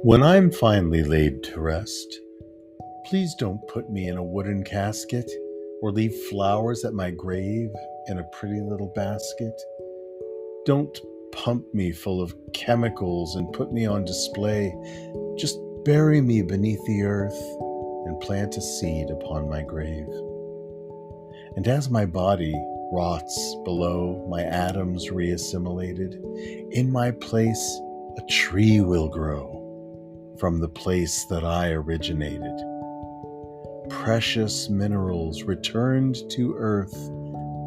When I'm finally laid to rest, please don't put me in a wooden casket or leave flowers at my grave in a pretty little basket. Don't pump me full of chemicals and put me on display. Just bury me beneath the earth and plant a seed upon my grave. And as my body rots below, my atoms reassimilated, in my place a tree will grow from the place that I originated. Precious minerals returned to earth,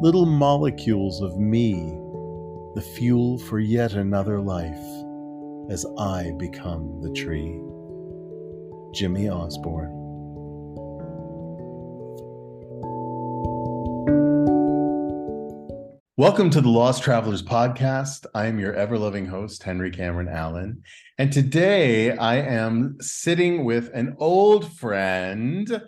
little molecules of me, the fuel for yet another life as I become the tree. Jimmy Osborne. Welcome to the Lost Travelers Podcast. I am your ever-loving host, Henry Cameron Allen. And today I am sitting with an old friend,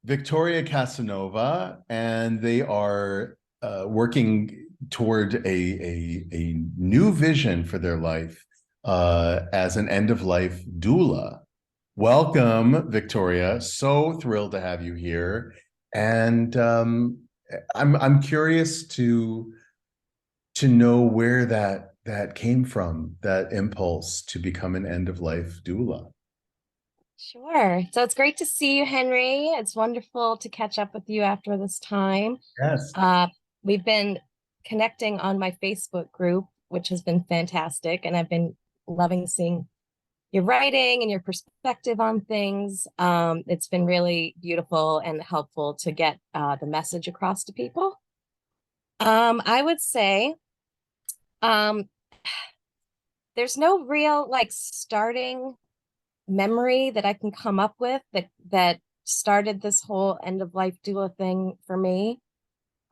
Victoria Casanova, and they are working toward a new vision for their life as an end-of-life doula. Welcome, Victoria. So thrilled to have you here. And I'm curious to know where that came from, that impulse to become an end-of-life doula. Sure. So it's great to see you, Henry. It's wonderful to catch up with you after this time. Yes. We've been connecting on my Facebook group, which has been fantastic, and I've been loving seeing your writing and your perspective on things. It's been really beautiful and helpful to get the message across to people. I would say there's no real starting memory that I can come up with that started this whole end of life doula thing for me.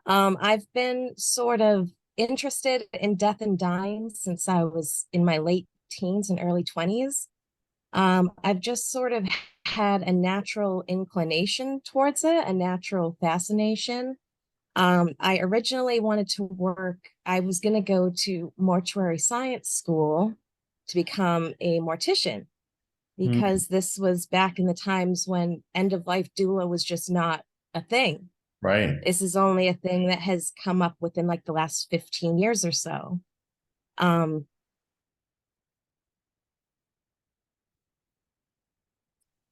I've been sort of interested in death and dying since I was in my late teens and early 20s. I've just sort of had a natural inclination towards it, a natural fascination. I originally wanted to work, I was going to go to mortuary science school to become a mortician, because this was back in the times when end of life doula was just not a thing. Right. This is only a thing that has come up within like the last 15 years or so.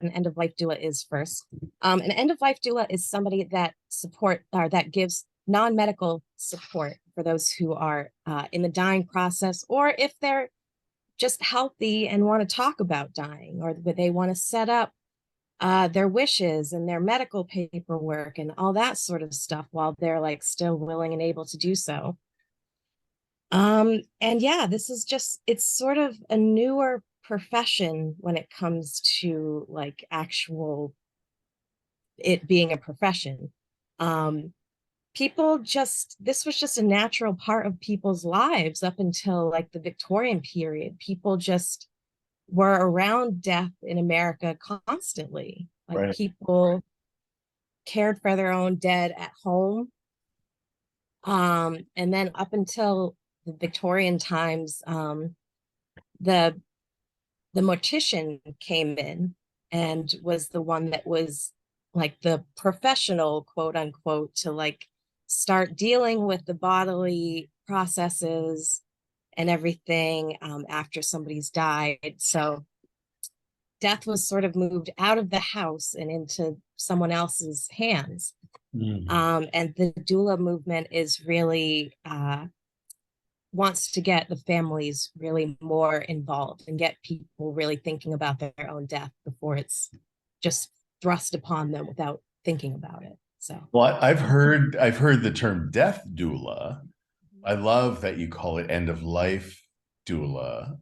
An end of life doula is first. An end of life doula is somebody that that gives non-medical support for those who are in the dying process, or if they're just healthy and want to talk about dying, or they want to set up their wishes and their medical paperwork and all that sort of stuff while they're like still willing and able to do so. And yeah, this is just, it's sort of a newer profession when it comes to like actual it being a profession. People just, this was just a natural part of people's lives up until like the Victorian period. People just were around death in America constantly. Like Right. people cared for their own dead at home. And then up until the Victorian times, the mortician came in and was the one that was like the professional, quote unquote, to like start dealing with the bodily processes and everything after somebody's died. So death was sort of moved out of the house and into someone else's hands. And the doula movement is really wants to get the families really more involved and get people really thinking about their own death before it's just thrust upon them without thinking about it. So, Well, I've heard the term death doula. I love that you call it end of life doula,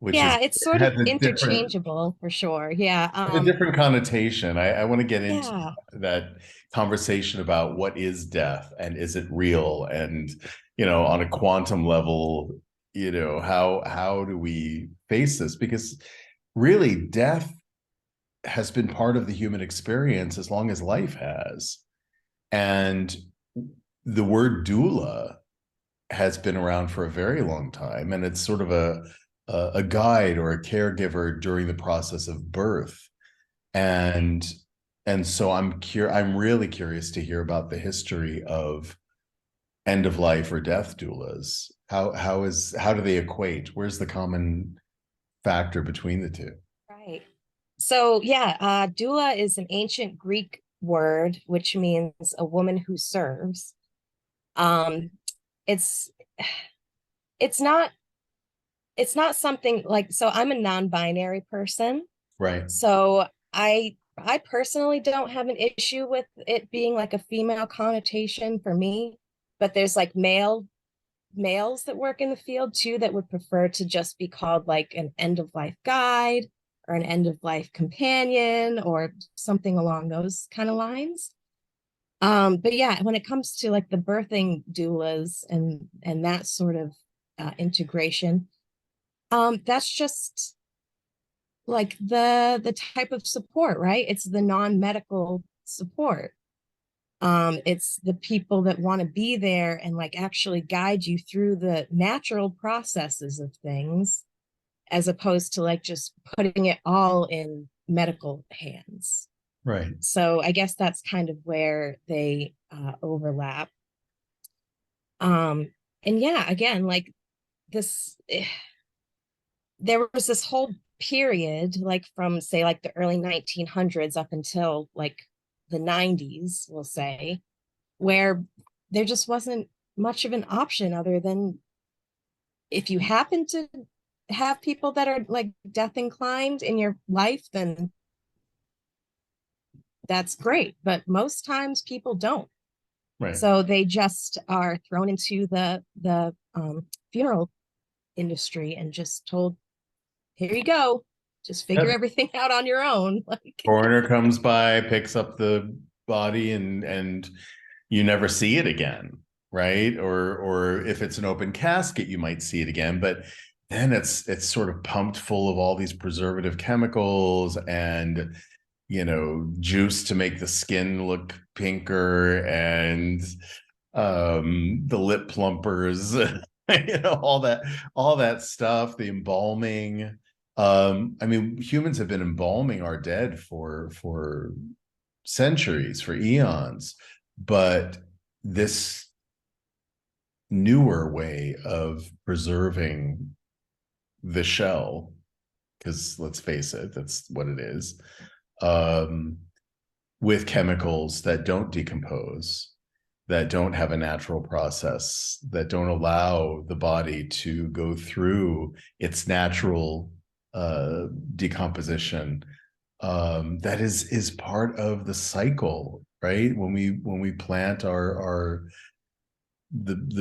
which is yeah, it's sort of has a different interchangeable for sure. Yeah. a different connotation. I want to get into Yeah. that conversation about what is death and is it real, and on a quantum level, how do we face this, because really death has been part of the human experience as long as life has. And the word doula has been around for a very long time, and it's sort of a guide or a caregiver during the process of birth. And so I'm really curious to hear about the history of end of life or death doulas. How do they equate? Where's the common factor between the two? Right. So yeah, doula is an ancient Greek word which means a woman who serves. Um, it's it's not it's not something like, so I'm a non-binary person. Right. So I personally don't have an issue with it being like a female connotation for me, but there's like males that work in the field too that would prefer to just be called like an end of life guide or an end of life companion or something along those kind of lines. But yeah, when it comes to like the birthing doulas and that sort of integration, that's just like the type of support, right? It's the non-medical support. It's the people that want to be there and like actually guide you through the natural processes of things, as opposed to like just putting it all in medical hands. Right. So I guess that's kind of where they overlap. And yeah, again, like this, there was this whole period, like from say like the early 1900s up until like the 90s, we'll say, where there just wasn't much of an option other than if you happen to have people that are like death inclined in your life, then that's great. But most times people don't. Right. So they just are thrown into the funeral industry and just told, here you go, just figure Yep. everything out on your own. Like, Coroner comes by, picks up the body, and you never see it again, right? Or if it's an open casket, you might see it again, but then it's sort of pumped full of all these preservative chemicals and juice to make the skin look pinker, and the lip plumpers, all that stuff, the embalming. I mean, humans have been embalming our dead for centuries, for eons, but this newer way of preserving the shell, because let's face it, that's what it is, with chemicals that don't decompose, that don't have a natural process, that don't allow the body to go through its natural decomposition. That is part of the cycle, right? When we plant the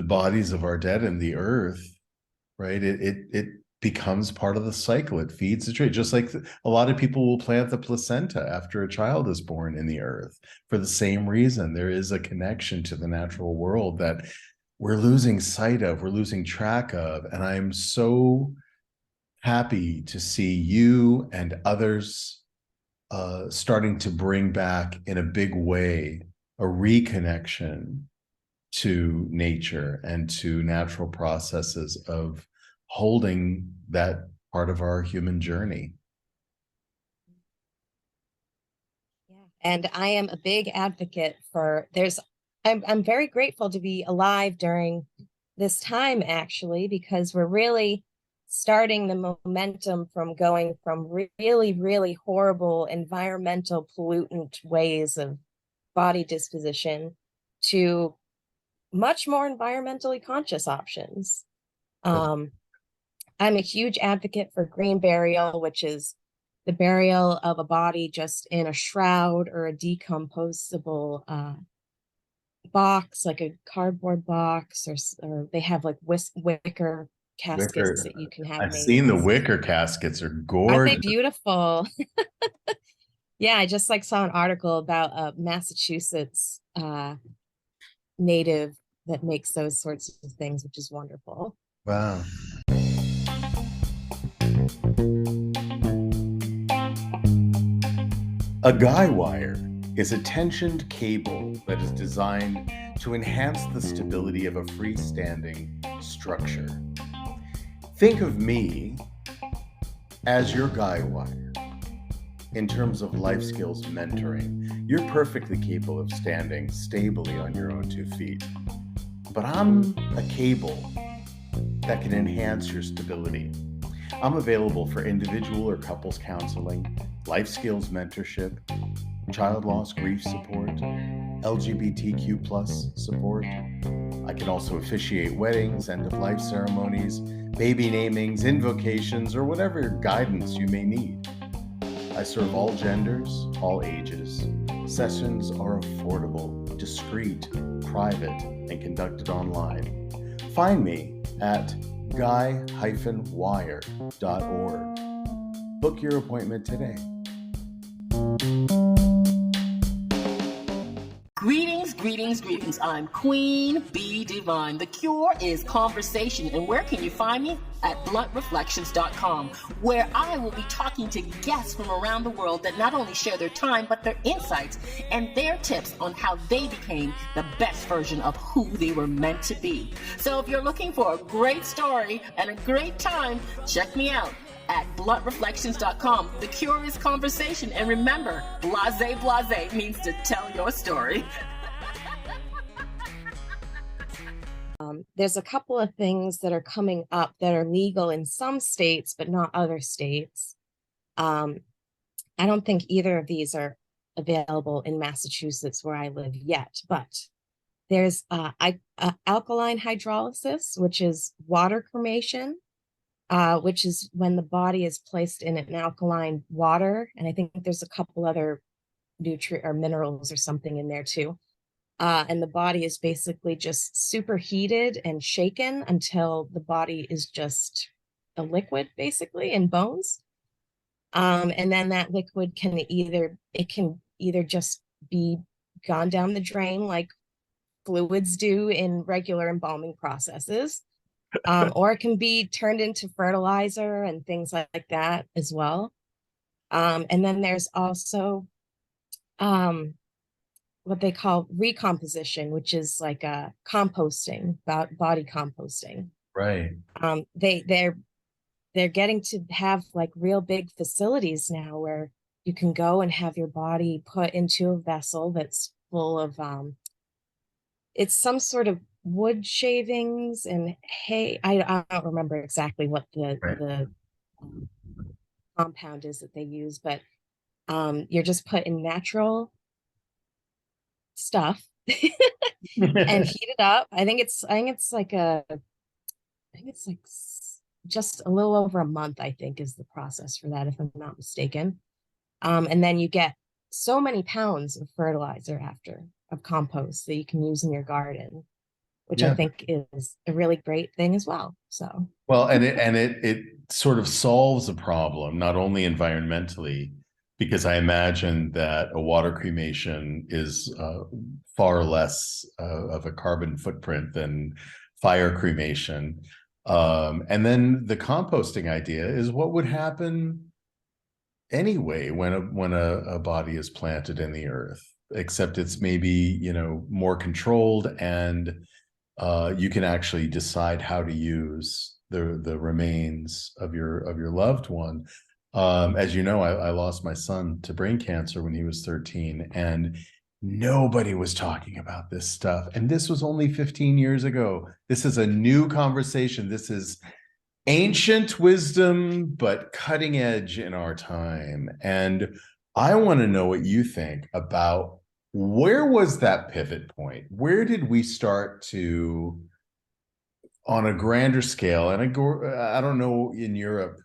bodies of our dead in the earth, right? It becomes part of the cycle. It feeds the tree. Just like a lot of people will plant the placenta after a child is born in the earth for the same reason. There is a connection to the natural world that we're losing sight of, we're losing track of. And I'm so happy to see you and others starting to bring back in a big way a reconnection to nature and to natural processes of holding that part of our human journey. yeah. And I am a big advocate for I'm very grateful to be alive during this time actually, because we're really starting the momentum from going from really, really horrible environmental pollutant ways of body disposition to much more environmentally conscious options. Um, I'm a huge advocate for green burial, which is the burial of a body just in a shroud or a decomposable box, like a cardboard box, or they have like wicker caskets Wicker. that you can have I've made. seen the wicker caskets are Aren't they gorgeous. beautiful? Yeah, I just like saw an article about a Massachusetts native that makes those sorts of things, which is wonderful. Wow. A guy wire is a tensioned cable that is designed to enhance the stability of a freestanding structure. Think of me As your guy wire, in terms of life skills mentoring, you're perfectly capable of standing stably on your own 2 feet. But I'm a cable that can enhance your stability. I'm available for individual or couples counseling, life skills mentorship, child loss grief support, LGBTQ plus support. I can also officiate weddings, end-of-life ceremonies, baby namings, invocations, or whatever guidance you may need. I serve all genders, all ages. Sessions are affordable, discreet, private, and conducted online. Find me at guy-wire.org. Book your appointment today. Greetings. I'm Queen Bee Divine. The cure is conversation. And where can you find me? At bluntreflections.com, where I will be talking to guests from around the world that not only share their time, but their insights and their tips on how they became the best version of who they were meant to be. So if you're looking for a great story and a great time, check me out at bluntreflections.com. The cure is conversation. And remember, blase means to tell your story. There's a couple of things that are coming up that are legal in some states, but not other states. I don't think either of these are available in Massachusetts where I live yet, but there's alkaline hydrolysis, which is water cremation, which is when the body is placed in an alkaline water. And I think there's a couple other nutrient or minerals or something in there too. And the body is basically just superheated and shaken until the body is just a liquid, basically, in bones. And then that liquid can either just be gone down the drain like fluids do in regular embalming processes, or it can be turned into fertilizer and things like that as well. And then there's also what they call recomposition, which is like a composting, body composting. Right. They're getting to have like real big facilities now where you can go and have your body put into a vessel that's full of it's some sort of wood shavings and hay. I don't remember exactly what the compound is that they use, but you're just put in natural stuff and heat it up. I think it's like just a little over a month, I think, is the process for that, if I'm not mistaken. And then you get so many pounds of fertilizer of compost that you can use in your garden, which I think is a really great thing as well. So well, and it sort of solves a problem, not only environmentally, because I imagine that a water cremation is far less of a carbon footprint than fire cremation. And then the composting idea is what would happen anyway when a body is planted in the earth, except it's maybe, more controlled, and you can actually decide how to use the remains of your loved one. As you know, I lost my son to brain cancer when he was 13, and nobody was talking about this stuff. And this was only 15 years ago. This is a new conversation. This is ancient wisdom, but cutting edge in our time. And I want to know what you think about, where was that pivot point? Where did we start to, on a grander scale, and I don't know in Europe,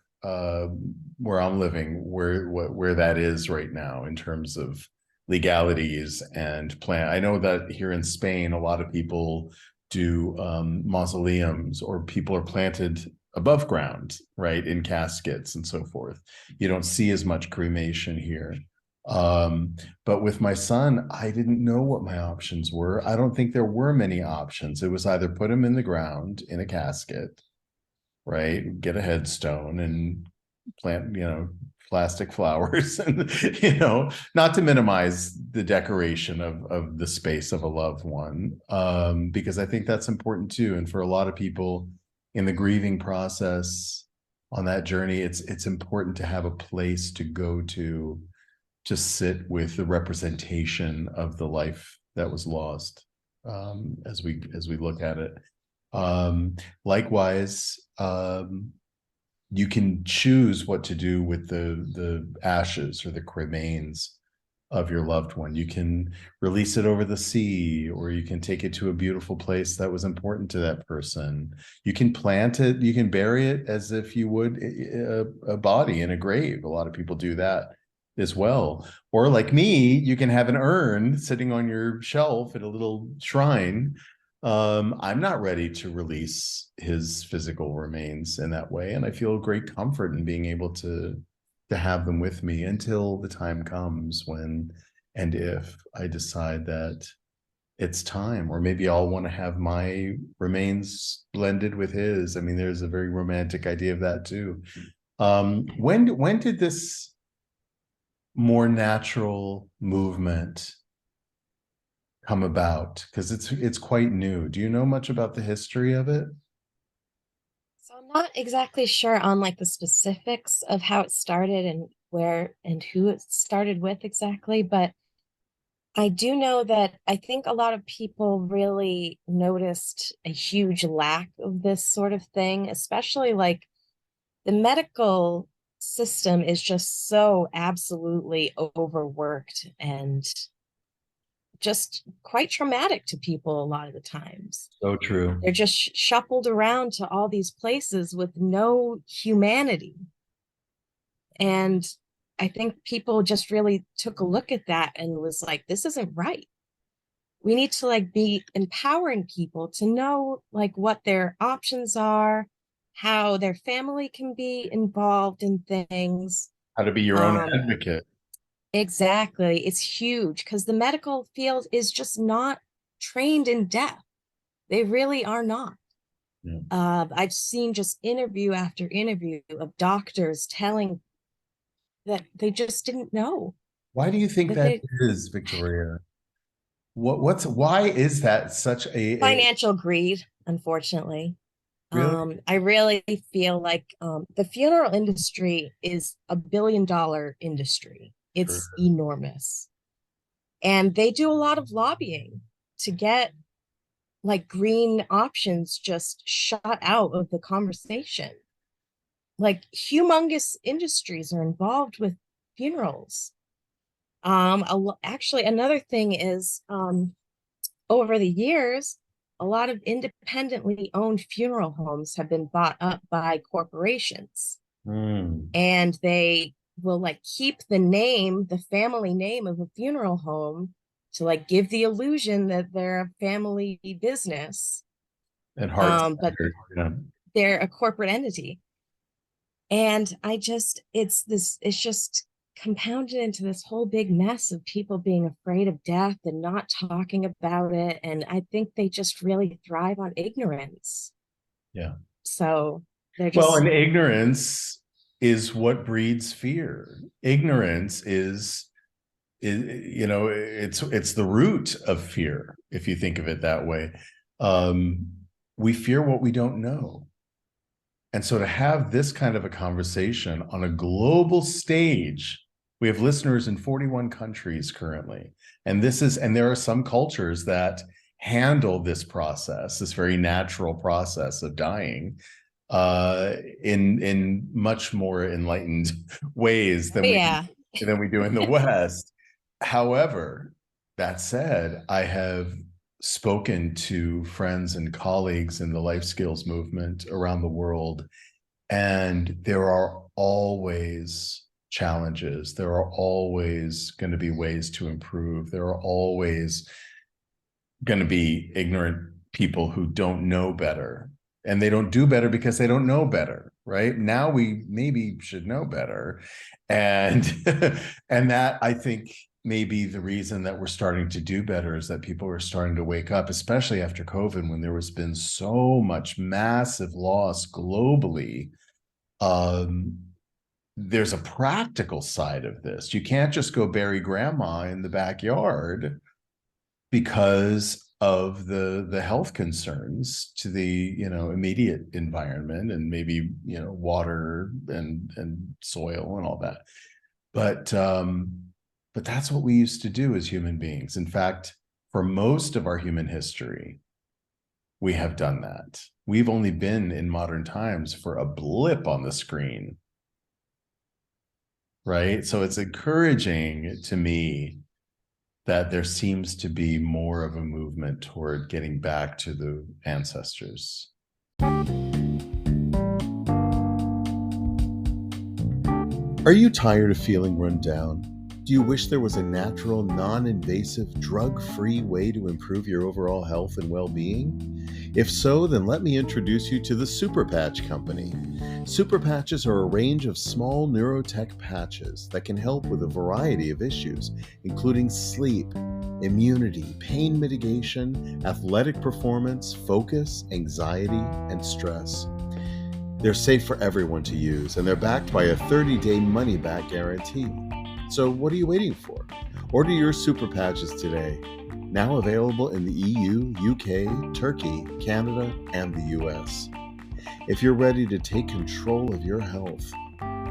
where I'm living, where that is right now in terms of legalities and plan. I know that here in Spain, a lot of people do mausoleums, or people are planted above ground, right, in caskets and so forth. You don't see as much cremation here. But with my son, I didn't know what my options were. I don't think there were many options. It was either put him in the ground in a casket, right, get a headstone and plant, plastic flowers, and, not to minimize the decoration of the space of a loved one, because I think that's important too. And for a lot of people in the grieving process, on that journey, it's important to have a place to go to sit with the representation of the life that was lost, as we look at it. Likewise, you can choose what to do with the ashes or the cremains of your loved one. You can release it over the sea, or you can take it to a beautiful place that was important to that person. You can plant it, you can bury it as if you would a body in a grave. A lot of people do that as well. Or like me, you can have an urn sitting on your shelf at a little shrine. I'm not ready to release his physical remains in that way, and I feel great comfort in being able to have them with me until the time comes when and if I decide that it's time, or maybe I'll want to have my remains blended with his. I mean, there's a very romantic idea of that too. When did this more natural movement come about? Because it's quite new. Do you know much about the history of it? So I'm not exactly sure on like the specifics of how it started and where and who it started with exactly, but I do know that I think a lot of people really noticed a huge lack of this sort of thing, especially like the medical system is just so absolutely overworked and just quite traumatic to people a lot of the times. So true. They're just shuffled around to all these places with no humanity. And I think people just really took a look at that and was like, this isn't right. We need to like be empowering people to know like what their options are, how their family can be involved in things. How to be your own advocate. Exactly. It's huge because the medical field is just not trained in death. They really are not. Yeah. I've seen just interview after interview of doctors telling that they just didn't know. Why do you think that is, Victoria? Why is that such a financial greed, unfortunately? really? I really feel like the funeral industry is $1 billion industry. It's enormous. And they do a lot of lobbying to get like green options just shut out of the conversation. Like humongous industries are involved with funerals. Actually, another thing is over the years, a lot of independently owned funeral homes have been bought up by corporations. And they will like keep the name, the family name of a funeral home to like give the illusion that they're a family business. And hard, but they're a corporate entity. And it's just compounded into this whole big mess of people being afraid of death and not talking about it. And I think they just really thrive on ignorance. Yeah. So they're just. Well, and ignorance is what breeds fear. Ignorance is it's the root of fear, if you think of it that way. We fear what we don't know. And so to have this kind of a conversation on a global stage, we have listeners in 41 countries currently. And there are some cultures that handle this process, this very natural process of dying, in much more enlightened ways than we do in the West. However, that said, I have spoken to friends and colleagues in the life skills movement around the world, and there are always challenges. There are always going to be ways to improve. There are always going to be ignorant people who don't know better, and they don't do better because they don't know better. Right now, we maybe should know better, and and that, I think, maybe the reason that we're starting to do better is that people are starting to wake up, especially after COVID, when there has been so much massive loss globally. There's a practical side of this. You can't just go bury grandma in the backyard because of the health concerns to the immediate environment, and maybe water and soil and all that. But that's what we used to do as human beings. In fact, for most of our human history, we have done that. We've only been in modern times for a blip on the screen, right? So it's encouraging to me that there seems to be more of a movement toward getting back to the ancestors. Are you tired of feeling run down? Do you wish there was a natural, non-invasive, drug-free way to improve your overall health and well-being? If so, then let me introduce you to the Super Patch Company. Super Patches are a range of small neurotech patches that can help with a variety of issues, including sleep, immunity, pain mitigation, athletic performance, focus, anxiety, and stress. They're safe for everyone to use, and they're backed by a 30-day money-back guarantee. So what are you waiting for? Order your Super Patches today. Now available in the EU, UK, Turkey, Canada, and the US. If you're ready to take control of your health,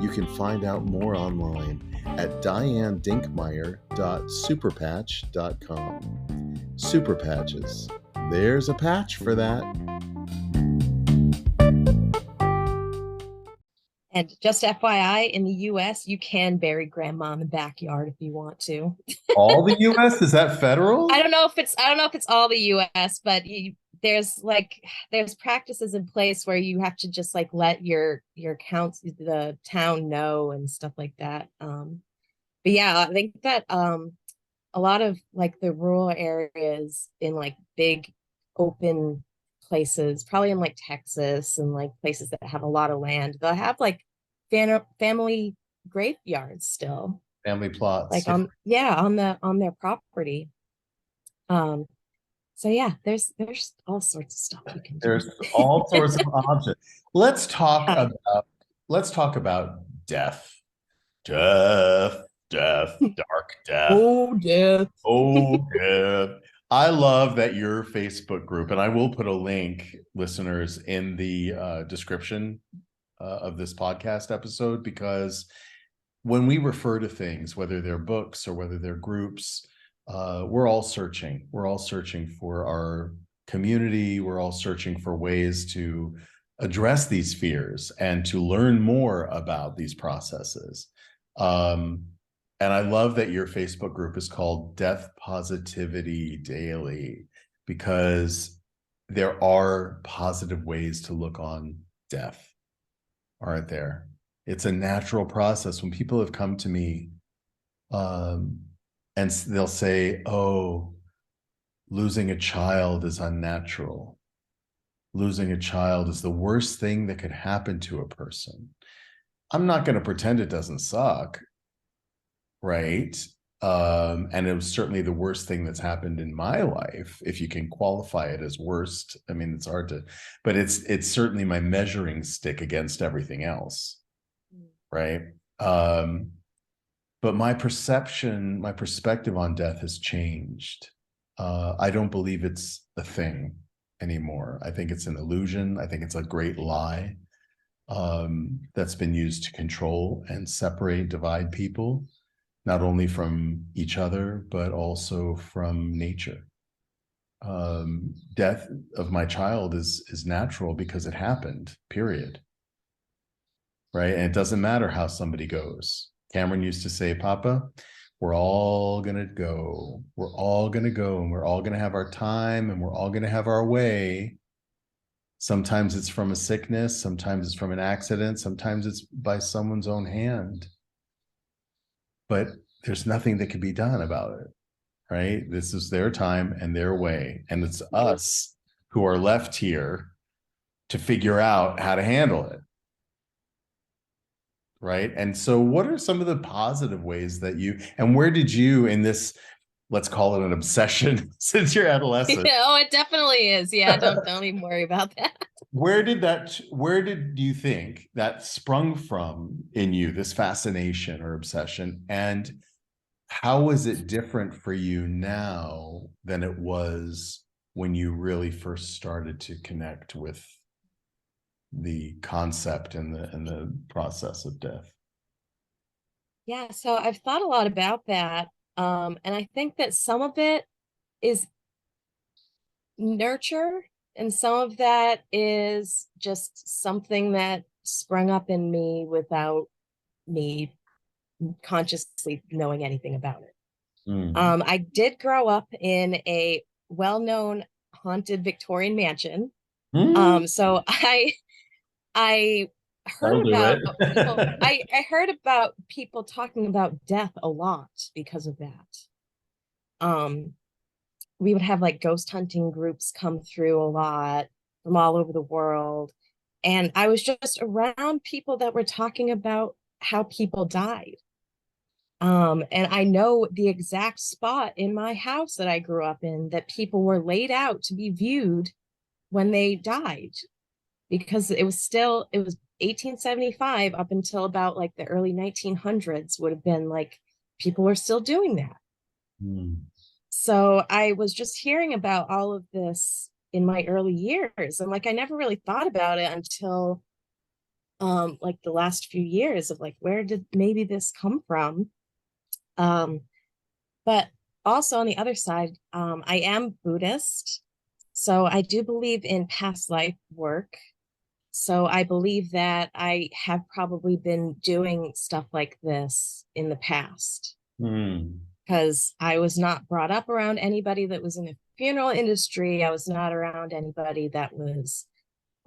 you can find out more online at dianedinkmeyer.superpatch.com. Super Patches. There's a patch for that. And just FYI, in the US, you can bury grandma in the backyard if you want to. All the US? Is that federal? I don't know if it's all the US, but there's practices in place where you have to just like let your the town know and stuff like that. But yeah, I think that a lot of like the rural areas in like big open places, probably in like Texas and like places that have a lot of land, they'll have like family graveyards still, Family plots, like on their property. So yeah, there's all sorts of stuff you can do. There's all sorts of options. Let's talk about death. Dark death. Oh, death. Oh, death. I love that your Facebook group, and I will put a link, listeners, in the description of this podcast episode, because when we refer to things, whether they're books or whether they're groups, we're all searching. We're all searching for our community. We're all searching for ways to address these fears and to learn more about these processes. And I love that your Facebook group is called Death Positivity Daily, because there are positive ways to look on death, aren't there? It's a natural process. When people have come to me, and they'll say, oh, losing a child is unnatural. Losing a child is the worst thing that could happen to a person. I'm not going to pretend it doesn't suck, right? And it was certainly the worst thing that's happened in my life, if you can qualify it as worst. I mean, it's hard to, but it's certainly my measuring stick against everything else, right? But my perspective on death has changed. I don't believe it's a thing anymore. I think it's an illusion. I think it's a great lie that's been used to control and separate, divide people, not only from each other, but also from nature. Death of my child is natural because it happened, period. Right? And it doesn't matter how somebody goes. Cameron used to say, Papa, we're all going to go. We're all going to go, and we're all going to have our time, and we're all going to have our way. Sometimes it's from a sickness. Sometimes it's from an accident. Sometimes it's by someone's own hand. But there's nothing that can be done about it, right? This is their time and their way. And it's us who are left here to figure out how to handle it. Right. And so what are some of the positive ways that and where did you, in this, let's call it an obsession since you're adolescent? Oh, it definitely is. Yeah, don't even worry about that. Where did you think that sprung from in you, this fascination or obsession? And how is it different for you now than it was when you really first started to connect with the concept and the process of death? Yeah, so I've thought a lot about that. And I think that some of it is nurture, and some of that is just something that sprung up in me without me consciously knowing anything about it. I did grow up in a well-known haunted Victorian mansion. So I That'll heard do about it. people, I heard about people talking about death a lot because of that. We would have like ghost hunting groups come through a lot from all over the world. And I was just around people that were talking about how people died. And I know the exact spot in my house that I grew up in that people were laid out to be viewed when they died, because it was 1875 up until about like the early 1900s would have been like people were still doing that. So I was just hearing about all of this in my early years, and like I never really thought about it until like the last few years of like, where did maybe this come from? But also on the other side, I am Buddhist, so I do believe in past life work. So I believe that I have probably been doing stuff like this in the past, because I was not brought up around anybody that was in the funeral industry. I was not around anybody that was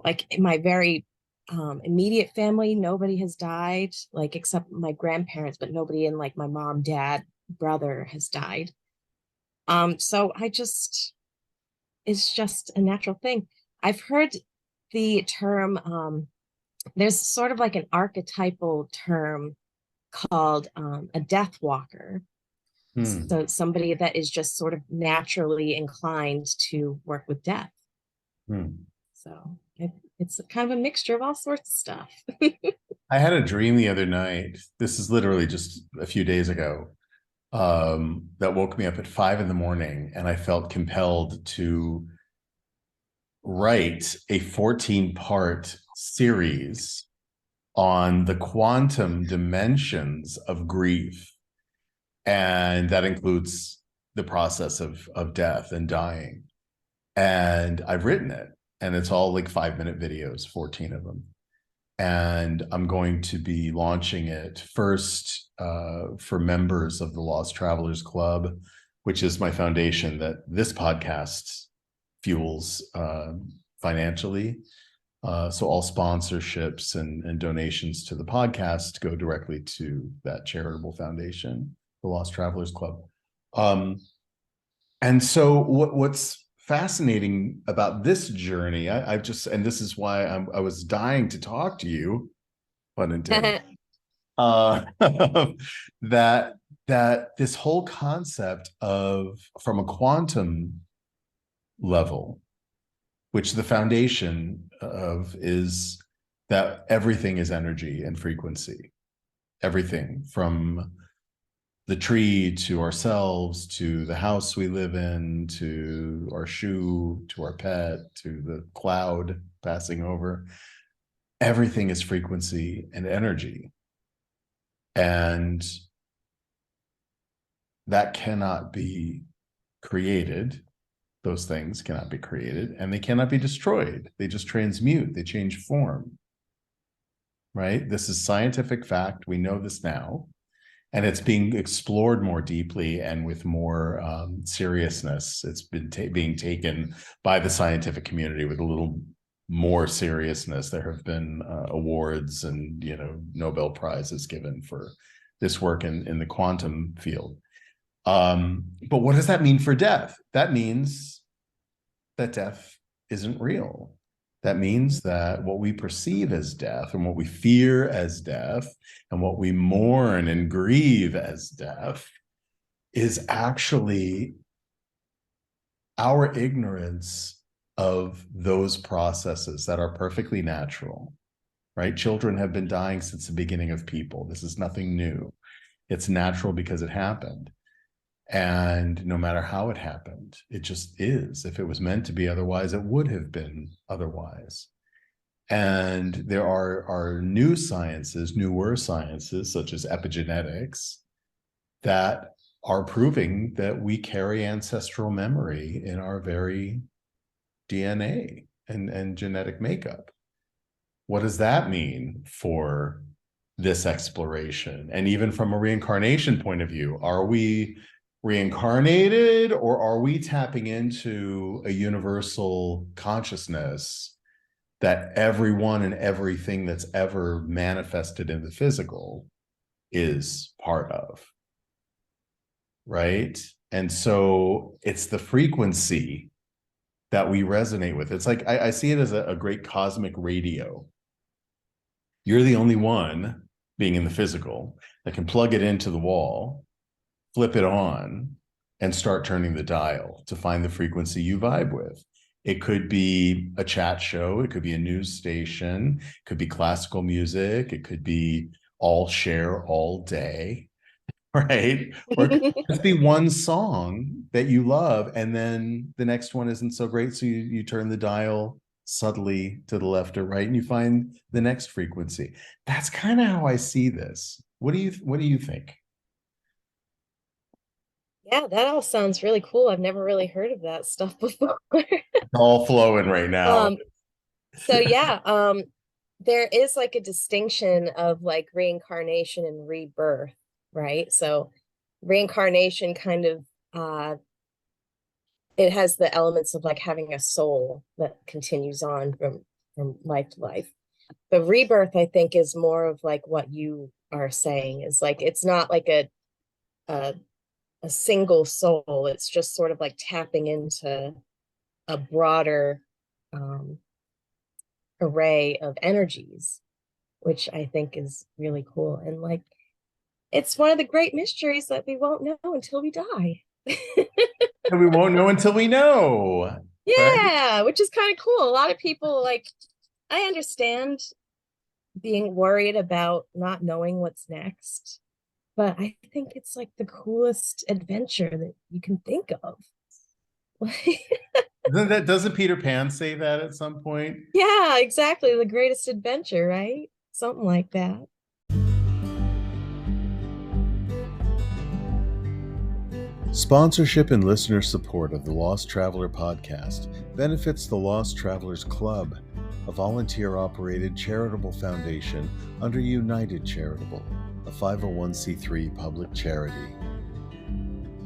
like in my very immediate family. Nobody has died, like except my grandparents, but nobody in like my mom, dad, brother has died. So it's just a natural thing. I've heard the term, there's sort of like an archetypal term called a death walker. So somebody that is just sort of naturally inclined to work with death. So it's kind of a mixture of all sorts of stuff. I had a dream the other night. This is literally just a few days ago. That woke me up at 5 a.m, and I felt compelled to write a 14-part series on the quantum dimensions of grief. And that includes the process of death and dying. And I've written it, and it's all like 5-minute videos, 14 of them. And I'm going to be launching it first for members of the Lost Travelers Club, which is my foundation that this podcast fuels financially. So all sponsorships and donations to the podcast go directly to that charitable foundation, the Lost Travelers Club. And so what's fascinating about this journey, I've just, and this is why I was dying to talk to you, pun intended, that this whole concept of, from a quantum level, which the foundation of is that everything is energy and frequency. Everything from the tree to ourselves, to the house we live in, to our shoe, to our pet, to the cloud passing over. Everything is frequency and energy. And that cannot be created. Those things cannot be created, and they cannot be destroyed. They just transmute, they change form, right? This is scientific fact. We know this now. And it's being explored more deeply and with more seriousness. It's been being taken by the scientific community with a little more seriousness. There have been awards and Nobel Prizes given for this work in the quantum field. But what does that mean for death? That means that death isn't real. That means that what we perceive as death and what we fear as death and what we mourn and grieve as death is actually our ignorance of those processes that are perfectly natural, right? Children have been dying since the beginning of people. This is nothing new. It's natural because it happened. And no matter how it happened, it just is. If it was meant to be otherwise, it would have been otherwise. And there are newer sciences, such as epigenetics, that are proving that we carry ancestral memory in our very DNA and genetic makeup. What does that mean for this exploration? And even from a reincarnation point of view, are we reincarnated, or are we tapping into a universal consciousness that everyone and everything that's ever manifested in the physical is part of? Right? And so it's the frequency that we resonate with. It's like, I see it as a great cosmic radio. You're the only one, being in the physical, that can plug it into the wall, flip it on, and start turning the dial to find the frequency you vibe with. It could be a chat show, it could be a news station, it could be classical music, it could be all share all day, right? Or it could just be one song that you love, and then the next one isn't so great, so you turn the dial subtly to the left or right, and you find the next frequency. That's kind of how I see this. What do you think? Yeah, that all sounds really cool. I've never really heard of that stuff before. It's all flowing right now. So yeah, there is like a distinction of like reincarnation and rebirth, right? So reincarnation kind of it has the elements of like having a soul that continues on from life to life. But rebirth, I think, is more of like what you are saying, is like it's not like a single soul. It's just sort of like tapping into a broader array of energies, which I think is really cool. And like, it's one of the great mysteries that we won't know until we die. And we won't know until we know. Yeah, Right? which is kind of cool. A lot of people, like, I understand being worried about not knowing what's next, but I think it's like the coolest adventure that you can think of. Doesn't Peter Pan say that at some point? Yeah, exactly. The greatest adventure, right? Something like that. Sponsorship and listener support of the Lost Traveler podcast benefits the Lost Travelers Club, a volunteer-operated charitable foundation under United Charitable, a 501c3 public charity.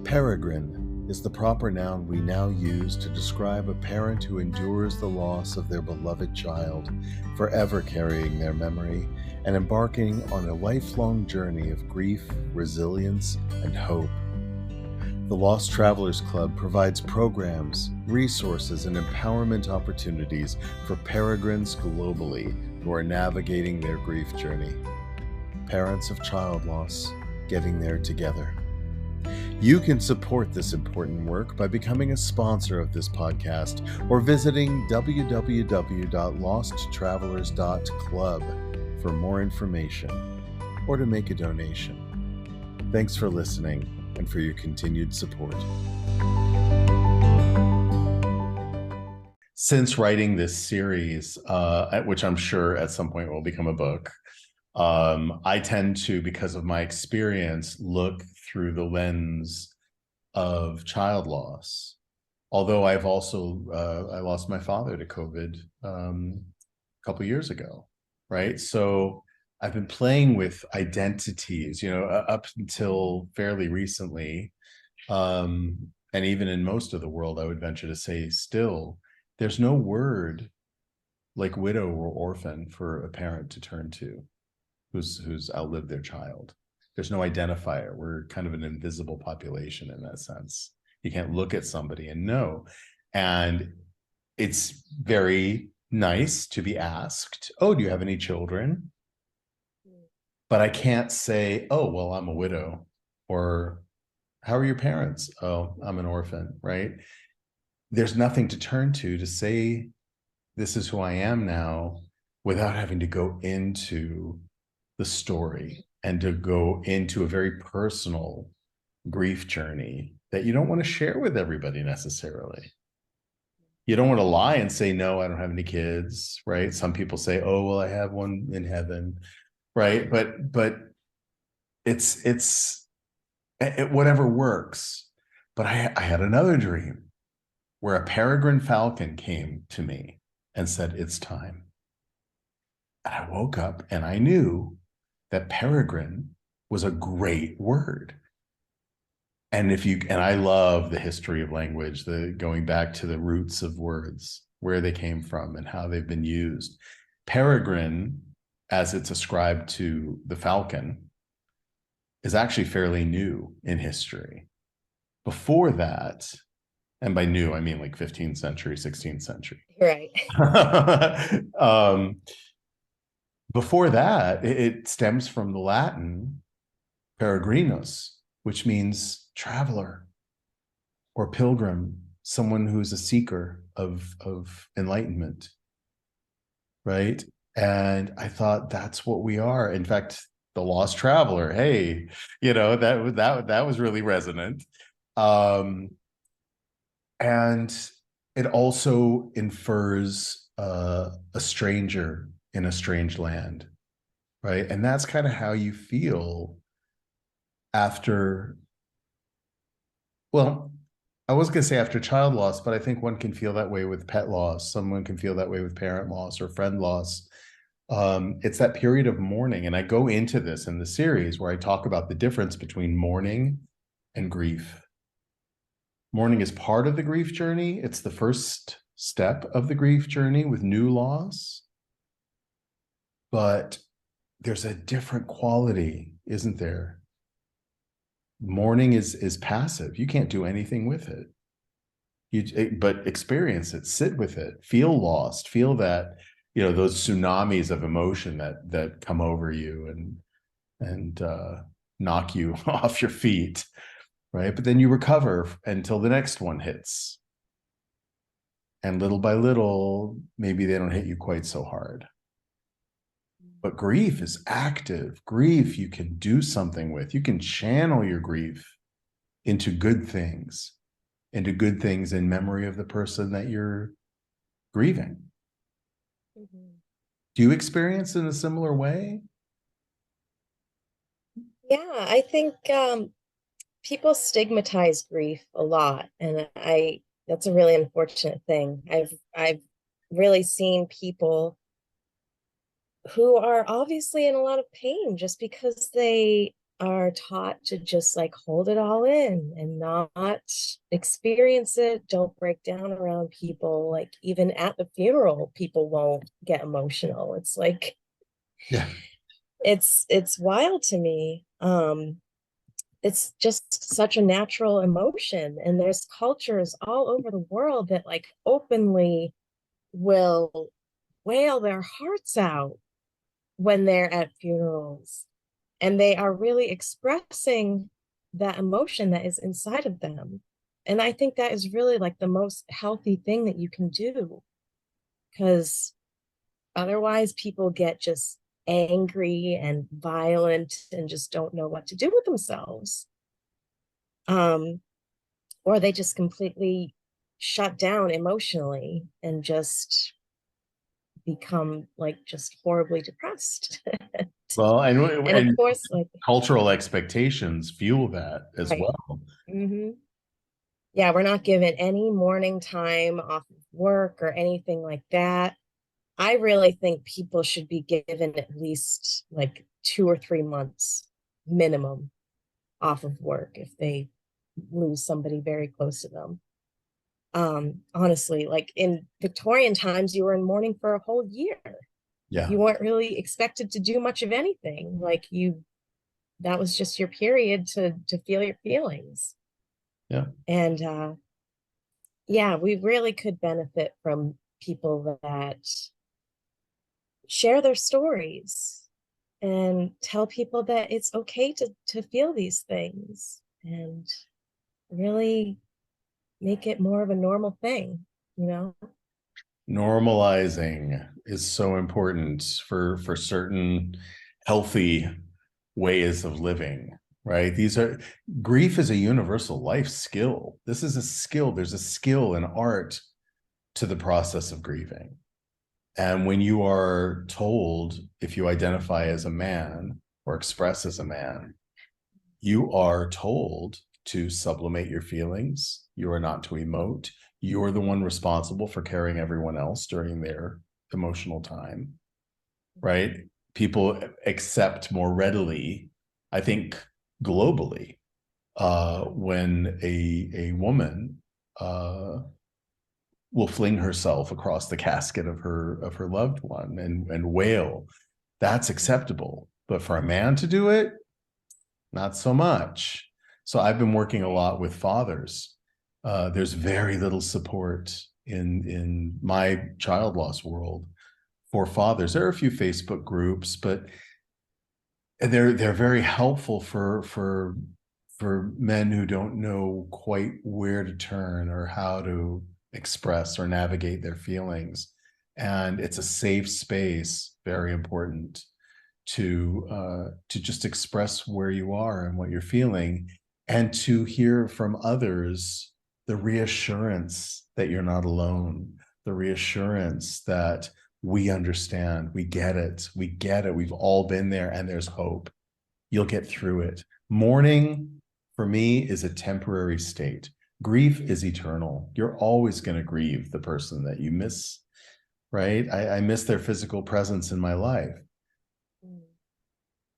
Peregrine is the proper noun we now use to describe a parent who endures the loss of their beloved child, forever carrying their memory and embarking on a lifelong journey of grief, resilience, and hope. The Lost Travelers Club provides programs, resources, and empowerment opportunities for peregrines globally who are navigating their grief journey. Parents of child loss, getting there together. You can support this important work by becoming a sponsor of this podcast or visiting www.losttravelers.club for more information or to make a donation. Thanks for listening and for your continued support. Since writing this series, which I'm sure at some point will become a book, I tend to, because of my experience, look through the lens of child loss. Although I've also, I lost my father to COVID a couple of years ago, right? So I've been playing with identities, up until fairly recently. And even in most of the world, I would venture to say still, there's no word like widow or orphan for a parent to turn to who's outlived their child. There's no identifier. We're kind of an invisible population in that sense. You can't look at somebody and know. And it's very nice to be asked, oh, do you have any children? But I can't say, oh, well, I'm a widow, or how are your parents? Oh, I'm an orphan, right? There's nothing to turn to say, this is who I am now, without having to go into the story and to go into a very personal grief journey that you don't want to share with everybody necessarily. You don't want to lie and say, no, I don't have any kids, right? Some people say, oh, well, I have one in heaven, right? But it's whatever works. But I had another dream where a peregrine falcon came to me and said, it's time. And I woke up and I knew that peregrine was a great word. And I love the history of language, the going back to the roots of words, where they came from and how they've been used. Peregrine, as it's ascribed to the falcon, is actually fairly new in history. Before that, and by new, I mean like 15th century, 16th century. Right. Before that, it stems from the Latin peregrinus, which means traveler or pilgrim, someone who's a seeker of enlightenment, right? And I thought that's what we are. In fact, the lost traveler, hey, that was really resonant. And it also infers a stranger in a strange land, right? And that's kind of how you feel after, well, I was going to say after child loss, but I think one can feel that way with pet loss. Someone can feel that way with parent loss or friend loss. It's that period of mourning. And I go into this in the series where I talk about the difference between mourning and grief. Mourning is part of the grief journey. It's the first step of the grief journey with new loss. But there's a different quality, isn't there? Mourning is passive. You can't do anything with it. But experience it, sit with it, feel lost, feel that, those tsunamis of emotion that come over you and knock you off your feet, right? But then you recover until the next one hits. And little by little, maybe they don't hit you quite so hard. But grief is active. Grief you can do something with. You can channel your grief into good things in memory of the person that you're grieving. Mm-hmm. Do you experience it in a similar way? Yeah, I think people stigmatize grief a lot, and that's a really unfortunate thing. I've really seen people who are obviously in a lot of pain just because they are taught to just like hold it all in and not experience it, don't break down around people. Like even at the funeral, people won't get emotional. It's like, yeah, it's wild to me. It's just such a natural emotion, and there's cultures all over the world that like openly will wail their hearts out when they're at funerals, and they are really expressing that emotion that is inside of them. And I think that is really like the most healthy thing that you can do, because otherwise people get just angry and violent and just don't know what to do with themselves. Or they just completely shut down emotionally and just become like just horribly depressed. Well, and of course, like cultural expectations fuel that as right. well. Mm-hmm. Yeah, we're not given any mourning time off of work or anything like that. I really think people should be given at least like 2 or 3 months minimum off of work if they lose somebody very close to them. Honestly, like in Victorian times, you were in mourning for a whole year. Yeah. You weren't really expected to do much of anything. Like that was just your period to feel your feelings. Yeah. And yeah, we really could benefit from people that share their stories and tell people that it's okay to feel these things and really make it more of a normal thing, Normalizing is so important for certain healthy ways of living, right? Grief is a universal life skill. This is a skill. There's a skill and art to the process of grieving. And when you are told, if you identify as a man or express as a man, you are told to sublimate your feelings. You are not to emote. You're the one responsible for carrying everyone else during their emotional time, right? People accept more readily, I think, globally, when a woman will fling herself across the casket of her loved one and wail. That's acceptable. But for a man to do it, not so much. So I've been working a lot with fathers. There's very little support in my child loss world for fathers. There are a few Facebook groups, but they're very helpful for men who don't know quite where to turn or how to express or navigate their feelings. And it's a safe space, very important, to just express where you are and what you're feeling, and to hear from others the reassurance that you're not alone, the reassurance that we understand, we get it, we've all been there, and there's hope. You'll get through it. Mourning, for me, is a temporary state. Grief is eternal. You're always going to grieve the person that you miss, right? I miss their physical presence in my life.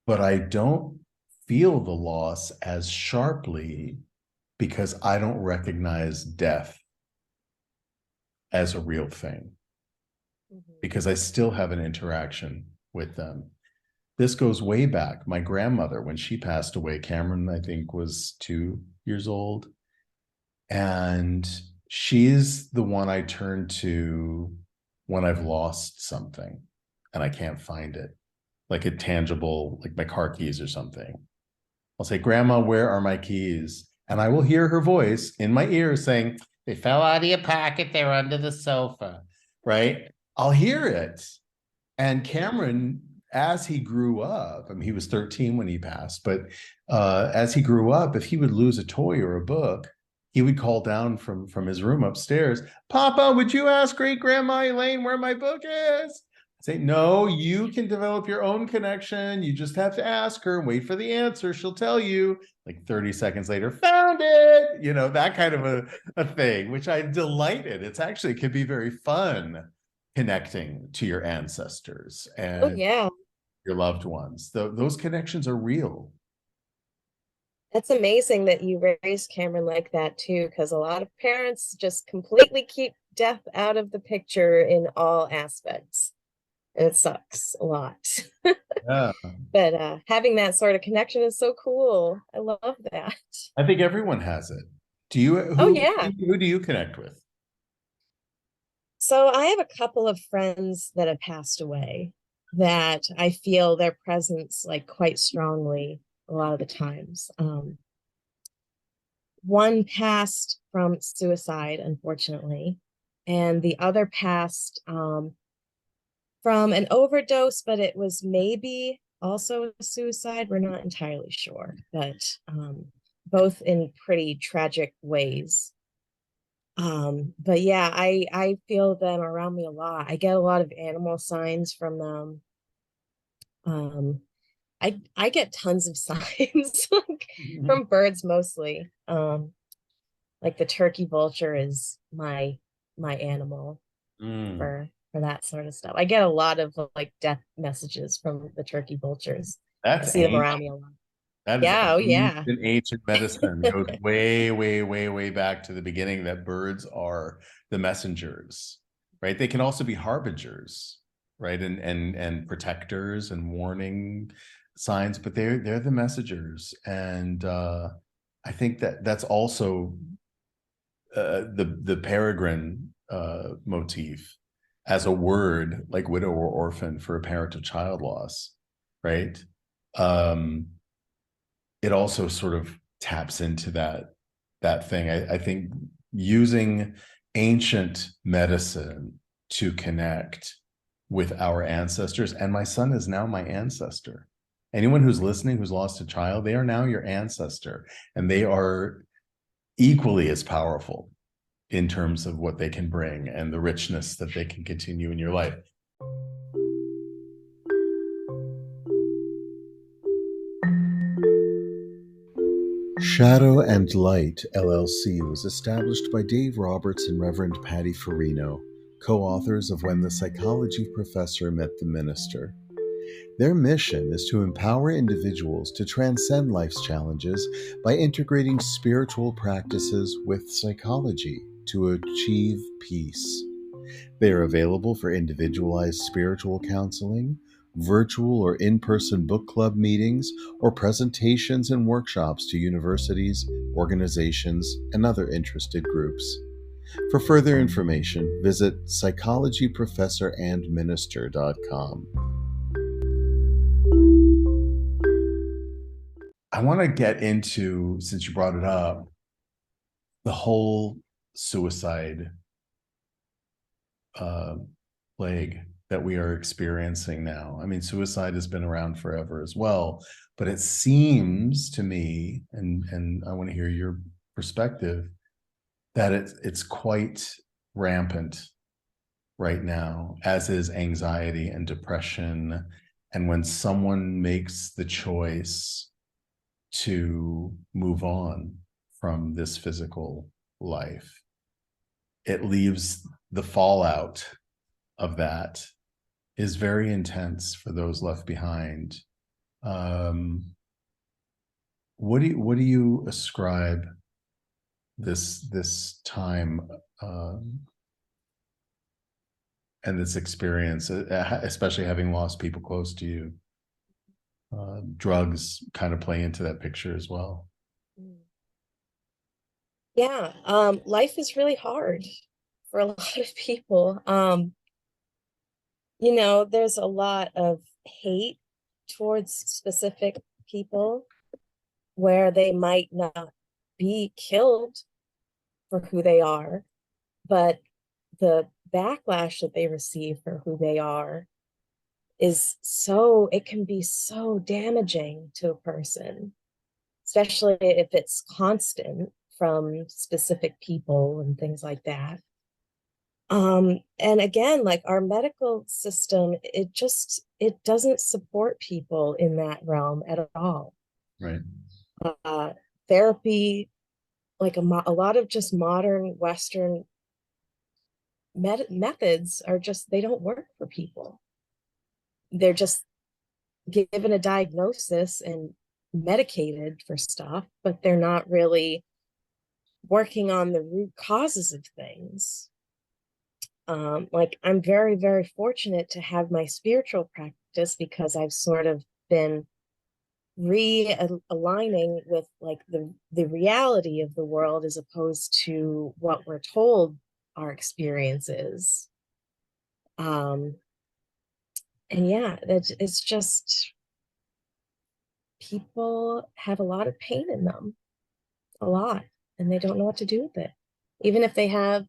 But I don't feel the loss as sharply because I don't recognize death as a real thing, because I still have an interaction with them. This goes way back. My grandmother, when she passed away, Cameron, I think, was 2 years old. And she's the one I turn to when I've lost something and I can't find it, like a tangible, like my car keys or something. I'll say, Grandma, where are my keys? And I will hear her voice in my ear saying, they fell out of your pocket. They're under the sofa, right? I'll hear it. And Cameron, as he grew up, I mean, he was 13 when he passed, but as he grew up, if he would lose a toy or a book, he would call down from his room upstairs, Papa, would you ask great grandma Elaine where my book is? I say, no, you can develop your own connection. You just have to ask her and wait for the answer. She'll tell you. Like 30 seconds later, found it, you know, that kind of a thing, which I delight in. It's actually, it can be very fun connecting to your ancestors and your loved ones. Those connections are real. That's amazing that you raised Cameron like that too, because a lot of parents just completely keep death out of the picture in all aspects. And it sucks a lot. Yeah. But having that sort of connection is so cool. I love that. I think everyone has it. Do you? Who do you connect with? So I have a couple of friends that have passed away that I feel their presence like quite strongly a lot of the times. One passed from suicide, unfortunately, and the other passed from an overdose, but it was maybe also a suicide. We're not entirely sure, but both in pretty tragic ways. But yeah, I feel them around me a lot. I get a lot of animal signs from them. I get tons of signs like, from birds mostly. Like the turkey vulture is my animal for that sort of stuff. I get a lot of like death messages from the turkey vultures. I see them around me a lot. That is an ancient medicine. It goes way, way, way, way back to the beginning, that birds are the messengers, right? They can also be harbingers, right? And protectors and warning signs, but they're the messengers. And I think that's also the peregrine motif as a word, like widow or orphan for a parent of child loss, right? It also sort of taps into that thing. I think using ancient medicine to connect with our ancestors, and my son is now my ancestor, anyone who's listening who's lost a child, they are now your ancestor, and they are equally as powerful in terms of what they can bring and the richness that they can continue in your life. Shadow and Light LLC was established by Dave Roberts and Reverend Patty Farino, co-authors of When the Psychology Professor Met the Minister. Their mission is to empower individuals to transcend life's challenges by integrating spiritual practices with psychology to achieve peace. They are available for individualized spiritual counseling, virtual or in-person book club meetings, or presentations and workshops to universities, organizations, and other interested groups. For further information, visit psychologyprofessorandminister.com. I want to get into, since you brought it up, the whole suicide plague that we are experiencing now. I mean, suicide has been around forever as well, but it seems to me, and I want to hear your perspective, that it's quite rampant right now, as is anxiety and depression. And when someone makes the choice to move on from this physical life, it leaves the fallout of that is very intense for those left behind. What do you ascribe this time and this experience, especially having lost people close to you? Drugs kind of play into that picture as well. Yeah, life is really hard for a lot of people. You know, there's a lot of hate towards specific people where they might not be killed for who they are, but the backlash that they receive for who they are is so, it can be so damaging to a person, especially if it's constant from specific people and things like that. And again, like our medical system, it doesn't support people in that realm at all. Right. Therapy, like a lot of just modern Western methods are just, they don't work for people. They're just given a diagnosis and medicated for stuff, but they're not really working on the root causes of things. Like I'm very, very fortunate to have my spiritual practice because I've sort of been realigning with like the reality of the world as opposed to what we're told our experience is. And yeah, it's just people have a lot of pain in them, a lot, and they don't know what to do with it. Even if they have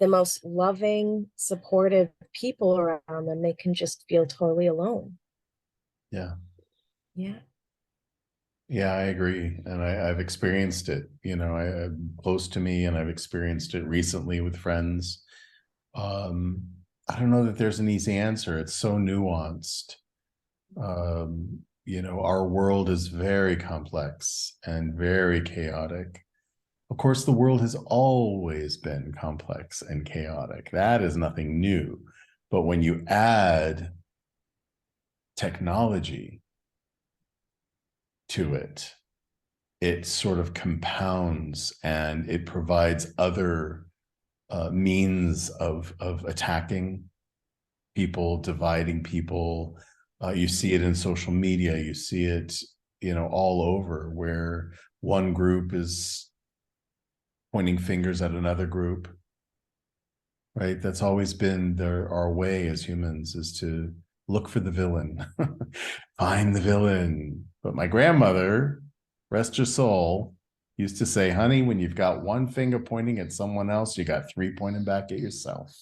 the most loving, supportive people around them, they can just feel totally alone. Yeah. Yeah. Yeah, I agree. And I've experienced it, you know, I'm close to me, and I've experienced it recently with friends. I don't know that there's an easy answer. It's so nuanced. You know, our world is very complex and very chaotic. Of course, the world has always been complex and chaotic. That is nothing new. But when you add technology to it, it sort of compounds, and it provides other means of attacking people, dividing people. You see it in social media. You see it, you know, all over, where one group is pointing fingers at another group, right? That's always been our way as humans, is to look for the villain, find the villain. But my grandmother, rest her soul, used to say, honey, when you've got one finger pointing at someone else, you got three pointing back at yourself.